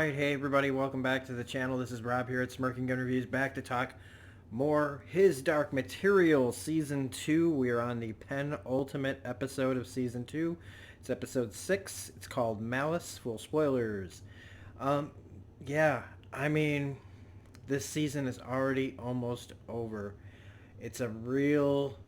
Alright, hey everybody, welcome back to the channel. This is Rob here at Smirking Gun Reviews, back to talk more His Dark Material Season 2. We are on the penultimate episode of Season 2. It's episode 6. It's called Malice. Full spoilers. Um, yeah, I mean, this season is already almost over. It's a real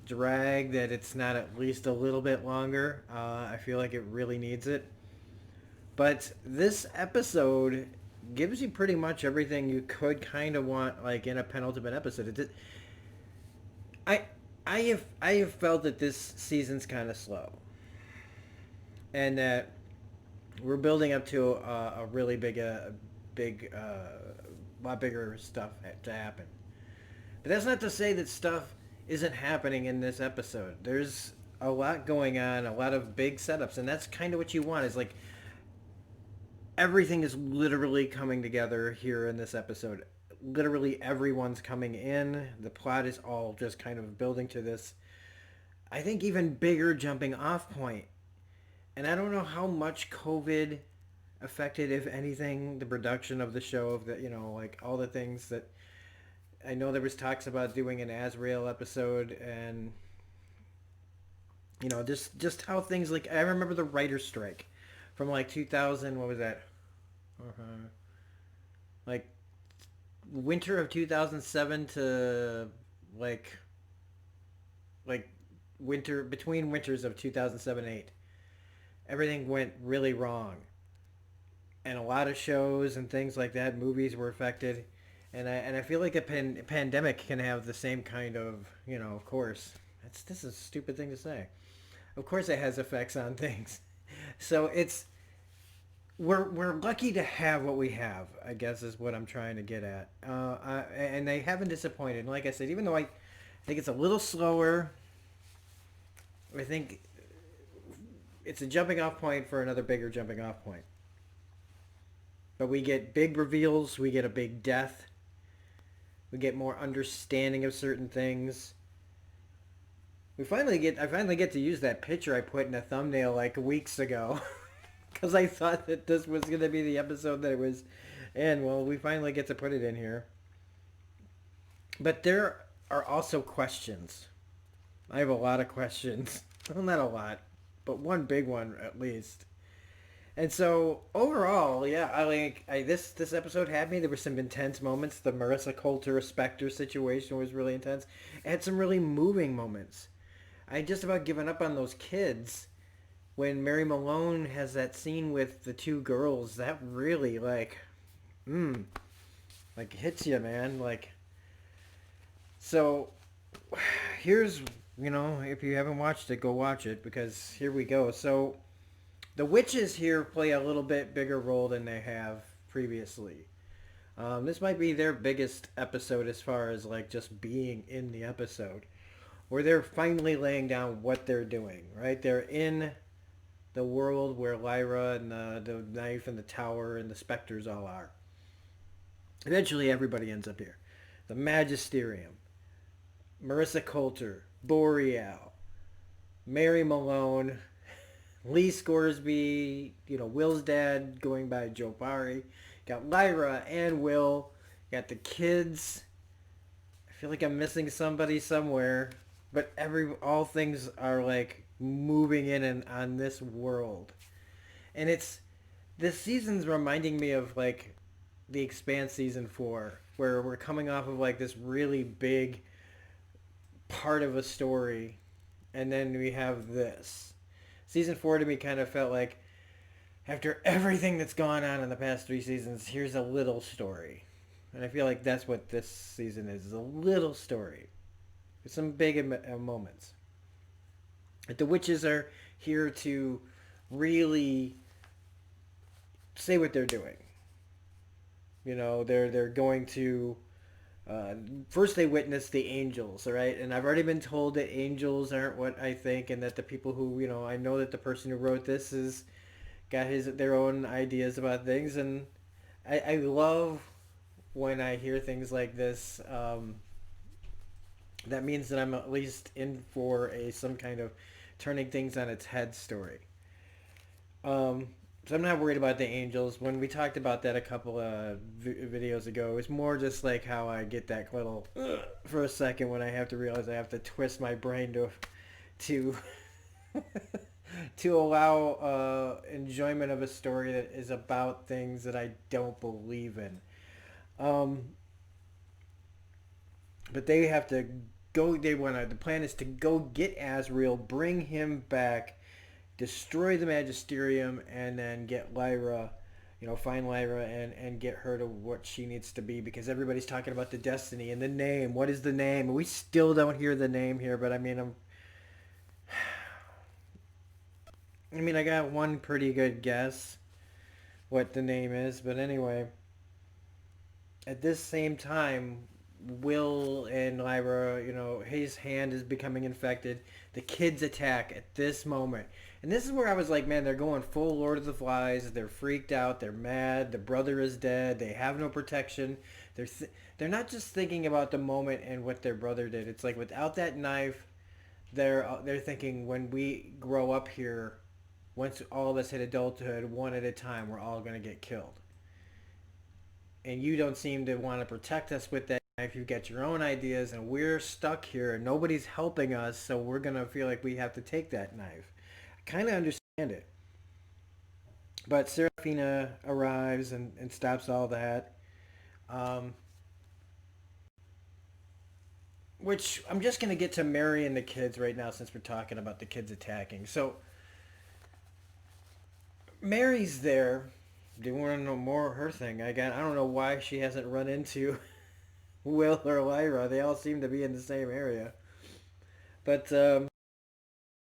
drag that it's not at least a little bit longer. I feel like it really needs it. But this episode gives you pretty much everything you could kind of want, like in a penultimate episode. I I have felt that this season's kind of slow, and that we're building up to a really lot bigger stuff to happen. But that's not to say that stuff isn't happening in this episode. There's a lot going on, a lot of big setups, and that's kind of what you want. Is like everything is literally coming together here in this episode. Literally everyone's coming in. The plot is all just kind of building to this, I think, even bigger jumping off point. And I don't know how much COVID affected, if anything, the production of the show, of the, like all the things that I know there was talks about doing an Azrael episode, and just how things, like, I remember the writer's strike from like 2000, what was that? Like winter of 2007 to like winter, between winters of 2007-8. Everything went really wrong. And a lot of shows and things like that, movies were affected. And I feel like a pandemic can have the same kind of, of course, this is a stupid thing to say. Of course it has effects on things. So we're lucky to have what we have, I guess, is what I'm trying to get at. And they haven't disappointed. And like I said, even though I think it's a little slower, I think it's a jumping off point for another bigger jumping off point. But we get big reveals, we get a big death, we get more understanding of certain things. I finally get to use that picture I put in a thumbnail like weeks ago. Because I thought that this was going to be the episode that it was in. Well, we finally get to put it in here. But there are also questions. I have a lot of questions. Well, not a lot, but one big one at least. And so overall, yeah, this episode had me. There were some intense moments. The Marissa Coulter Spectre situation was really intense. It had some really moving moments. I had just about given up on those kids. When Mary Malone has that scene with the two girls, that really, hits you, man. So, here's, if you haven't watched it, go watch it, because here we go. So, the witches here play a little bit bigger role than they have previously. This might be their biggest episode as far as, just being in the episode, where they're finally laying down what they're doing, right? They're in the world where Lyra and the knife and the tower and the specters all are. Eventually everybody ends up here. The Magisterium, Marissa Coulter, Boreal, Mary Malone, Lee Scoresby, Will's dad going by Joe Barry. Got Lyra and Will. Got the kids. I feel like I'm missing somebody somewhere. But all things are moving in and on this world. And this season's reminding me of The Expanse season 4, where we're coming off of this really big part of a story, and then we have this. Season 4 to me kind of felt like, after everything that's gone on in the past 3 seasons, here's a little story. And I feel like that's what this season is a little story. With some big moments. The witches are here to really say what they're doing. They're going to first they witness the angels, all right? And I've already been told that angels aren't what I think, and that the people who, I know that the person who wrote this has got their own ideas about things, and I love when I hear things like this. That means that I'm at least in for some kind of turning things on its head story. So I'm not worried about the angels. When we talked about that a couple of videos ago, it's more just like how I get that little for a second when I have to realize I have to twist my brain to to allow enjoyment of a story that is about things that I don't believe in. Um, but they have to go. They want to. The plan is to go get Azrael, bring him back, destroy the Magisterium, and then get Lyra. Find Lyra and get her to what she needs to be, because everybody's talking about the destiny and the name. What is the name? We still don't hear the name here, but I got one pretty good guess what the name is, but anyway, at this same time, Will and Lyra, his hand is becoming infected. The kids attack at this moment. And this is where I was like, man, they're going full Lord of the Flies. They're freaked out. They're mad. The brother is dead. They have no protection. They're not just thinking about the moment and what their brother did. It's like without that knife, they're thinking when we grow up here, once all of us hit adulthood, one at a time, we're all going to get killed. And you don't seem to want to protect us with that knife. You've got your own ideas, and we're stuck here, and nobody's helping us, so we're going to feel like we have to take that knife. I kind of understand it. But Serafina arrives and stops all that. Um, which I'm just going to get to Mary and the kids right now, since we're talking about the kids attacking. So Mary's there. Do you want to know more of her thing? I don't know why she hasn't run into Will or Lyra. They all seem to be in the same area. But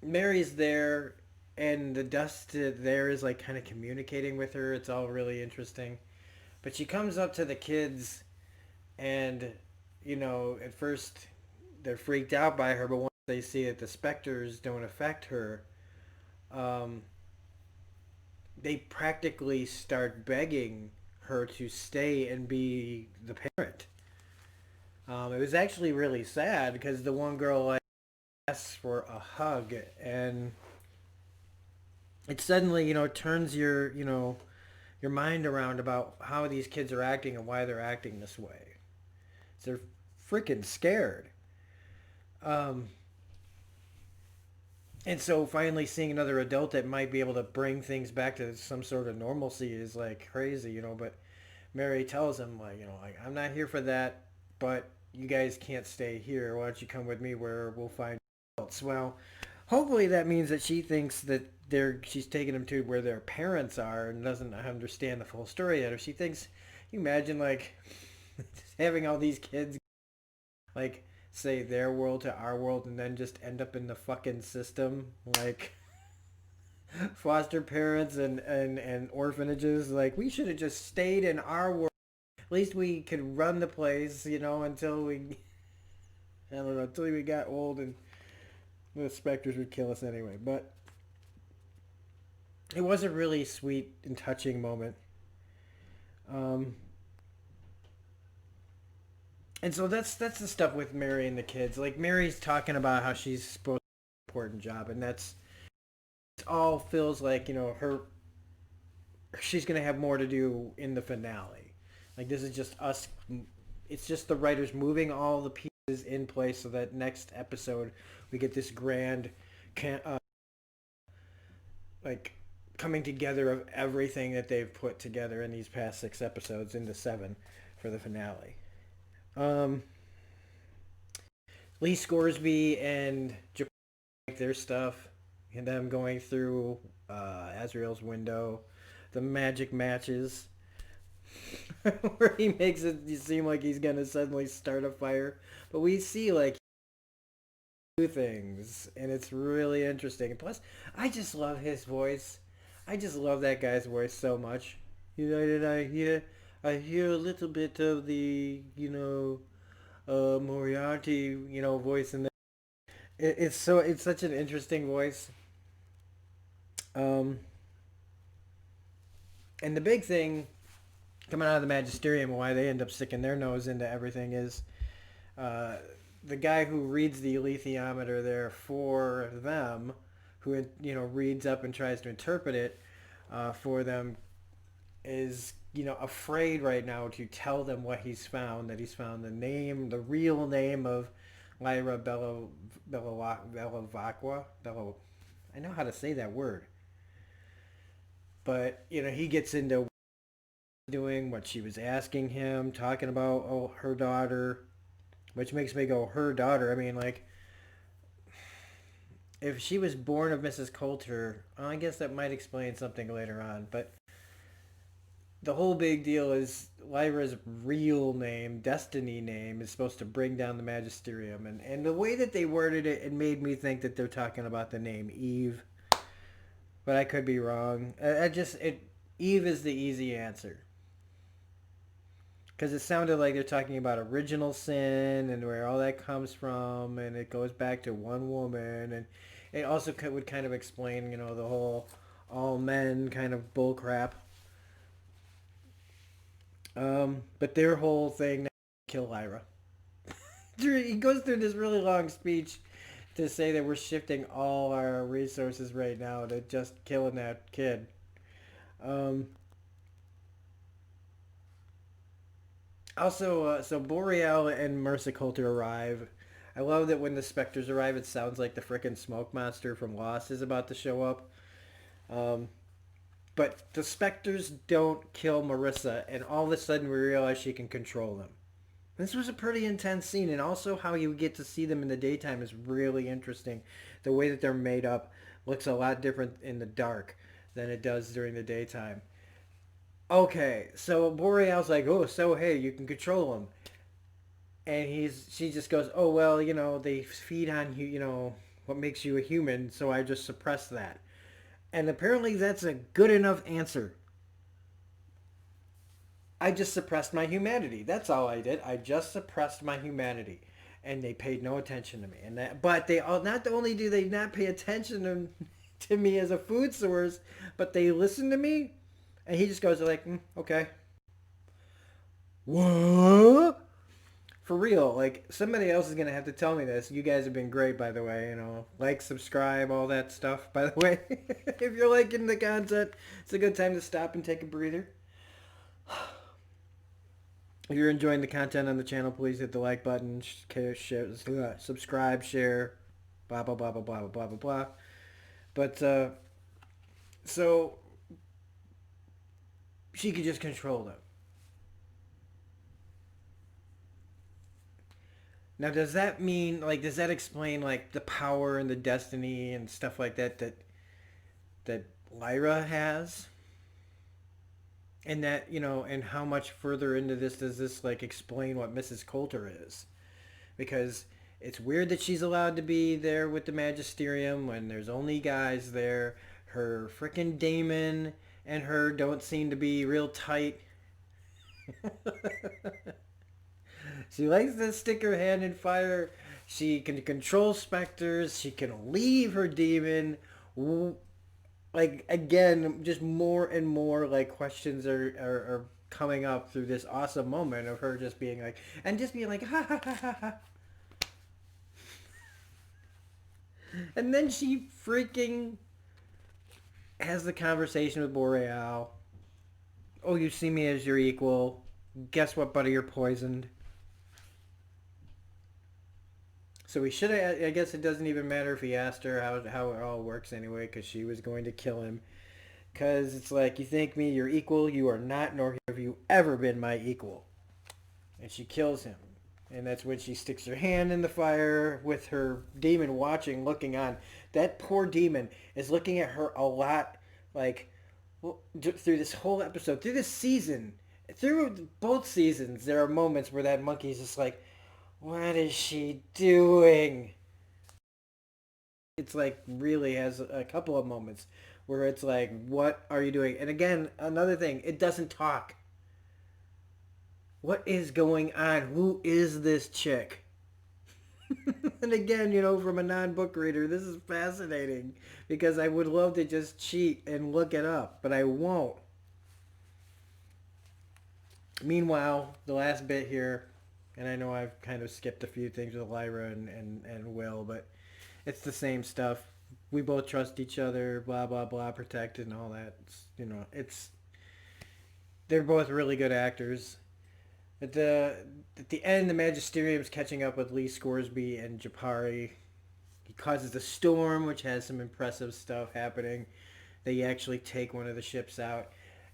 Mary's there, and the dust there is like kind of communicating with her. It's all really interesting. But she comes up to the kids, and at first they're freaked out by her, but once they see that the specters don't affect her, um, they practically start begging her to stay and be the parent. It was actually really sad because the one girl like asks for a hug, and it suddenly turns your mind around about how these kids are acting and why they're acting this way. So they're freaking scared. Um, and so finally seeing another adult that might be able to bring things back to some sort of normalcy is like crazy. But Mary tells him like I'm not here for that, but you guys can't stay here. Why don't you come with me where we'll find adults? Well, hopefully that means that she thinks that she's taking them to where their parents are and doesn't understand the full story yet. Or she thinks, you imagine like having all these kids like say their world to our world and then just end up in the fucking system like foster parents and orphanages. Like we should have just stayed in our world. At least we could run the place, until we I don't know, until we got old and the specters would kill us anyway. But it was a really sweet and touching moment. Um, and so that's the stuff with Mary and the kids. Like Mary's talking about how she's supposed to do an important job, and that's it all feels like her. She's gonna have more to do in the finale. Like this is just us. It's just the writers moving all the pieces in place so that next episode we get this grand, like coming together of everything that they've put together in these past 6 episodes into 7 for the finale. Um, Lee Scoresby and Japan like their stuff, and them going through Azrael's window, the magic matches, where he makes it seem like he's gonna suddenly start a fire, but we see like do things, and it's really interesting. And plus, I just love his voice. I just love that guy's voice so much. And I hear a little bit of the Moriarty voice in there. It's such an interesting voice. Um, and the big thing coming out of the Magisterium, why they end up sticking their nose into everything is uh, the guy who reads the alethiometer there for them, who reads up and tries to interpret it, for them, is afraid right now to tell them what he's found. That he's found the real name of Lyra Belavacqua. I know how to say that word, but he gets into doing what she was asking him, talking about her daughter, which makes me go, her daughter. I mean, like, if she was born of Mrs. Coulter, I guess that might explain something later on. But the whole big deal is Lyra's real name, Destiny name, is supposed to bring down the Magisterium. And the way that they worded it, it made me think that they're talking about the name Eve. But I could be wrong. Eve is the easy answer. Because it sounded like they're talking about original sin and where all that comes from, and it goes back to one woman, and it also would kind of explain, the whole all men kind of bullcrap. But their whole thing, kill Lyra. He goes through this really long speech to say that we're shifting all our resources right now to just killing that kid. Um, Also, so Boreal and Mercy Coulter arrive. I love that when the specters arrive, it sounds like the frickin' smoke monster from Lost is about to show up. Um, but the specters don't kill Marissa, and all of a sudden we realize she can control them. This was a pretty intense scene, and also how you get to see them in the daytime is really interesting. The way that they're made up looks a lot different in the dark than it does during the daytime. Okay, so Boreal's like, oh, so hey, you can control them, and she just goes, oh well, they feed on you, what makes you a human, so I just suppress that, and apparently that's a good enough answer. I just suppressed my humanity. That's all I did. I just suppressed my humanity, and they paid no attention to me. And but they all, not only do they not pay attention to me as a food source, but they listen to me. And he just goes like, okay, what? For real, like somebody else is gonna have to tell me this. You guys have been great, by the way. Like, subscribe, all that stuff. By the way, if you're liking the content, it's a good time to stop and take a breather. If you're enjoying the content on the channel, please hit the like button, share, subscribe, share, blah blah blah blah blah blah blah blah. But so she could just control them. Now, does that mean, like, does that explain, like, the power and the destiny and stuff like that Lyra has? And that, and how much further into this does this, like, explain what Mrs. Coulter is? Because it's weird that she's allowed to be there with the Magisterium when there's only guys there. Her frickin' Damon and her don't seem to be real tight. She likes to stick her hand in fire. She can control specters. She can leave her demon. Like, again, just more and more, like, questions are coming up through this awesome moment of her just being like, and just being like, ha ha ha ha ha. And then she freaking has the conversation with Boreal. Oh, you see me as your equal. Guess what, buddy? You're poisoned. So we should have, I guess it doesn't even matter if he asked her how it all works anyway, because she was going to kill him. Because it's like, you think me your equal, you are not, nor have you ever been my equal. And she kills him. And that's when she sticks her hand in the fire with her demon watching, looking on. That poor demon is looking at her a lot, like, through this whole episode, through this season, through both seasons, there are moments where that monkey's just like, what is she doing? It's like really has a couple of moments where it's like, what are you doing? And again, another thing, it doesn't talk. What is going on? Who is this chick? And again, from a non-book reader, this is fascinating because I would love to just cheat and look it up, but I won't. Meanwhile, the last bit here, and I know I've kind of skipped a few things with Lyra and Will, but it's the same stuff. we both trust each other, blah blah blah, protected and all that. It's they're both really good actors. At the end, the Magisterium's catching up with Lee Scoresby and Japari. He causes a storm, which has some impressive stuff happening. They actually take one of the ships out.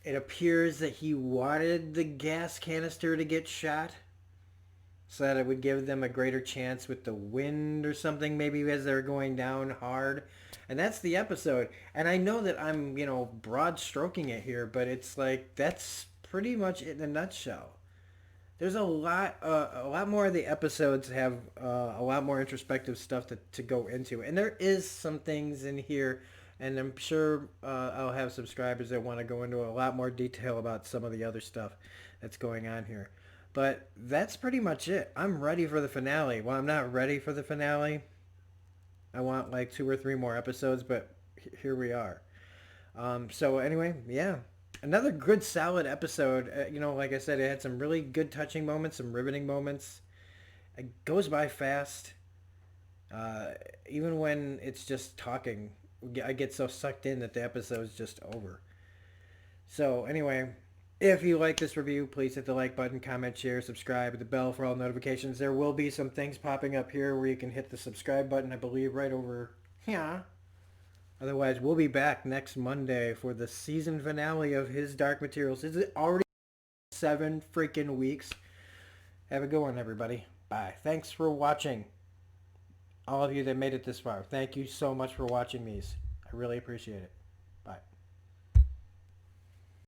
It appears that he wanted the gas canister to get shot so that it would give them a greater chance with the wind or something, maybe as they're going down hard. And that's the episode. And I know that I'm, broad stroking it here, but it's like that's pretty much it in a nutshell. There's a lot more of the episodes have a lot more introspective stuff to go into, and there is some things in here, and I'm sure I'll have subscribers that want to go into a lot more detail about some of the other stuff that's going on here. But that's pretty much it. I'm ready for the finale. Well, I'm not ready for the finale. I want like 2 or 3 more episodes, but here we are. So anyway, yeah, another good solid episode. Like I said, it had some really good touching moments, some riveting moments. It goes by fast. Uh, Even when it's just talking, I get so sucked in that the episode's just over. So anyway, if you like this review, please hit the like button, comment, share, subscribe, the bell for all notifications. There will be some things popping up here where you can hit the subscribe button, I believe, right over here. Otherwise, we'll be back next Monday for the season finale of His Dark Materials. Is it already 7 freaking weeks? Have a good one, everybody. Bye. Thanks for watching. All of you that made it this far. Thank you so much for watching these. I really appreciate it. Bye.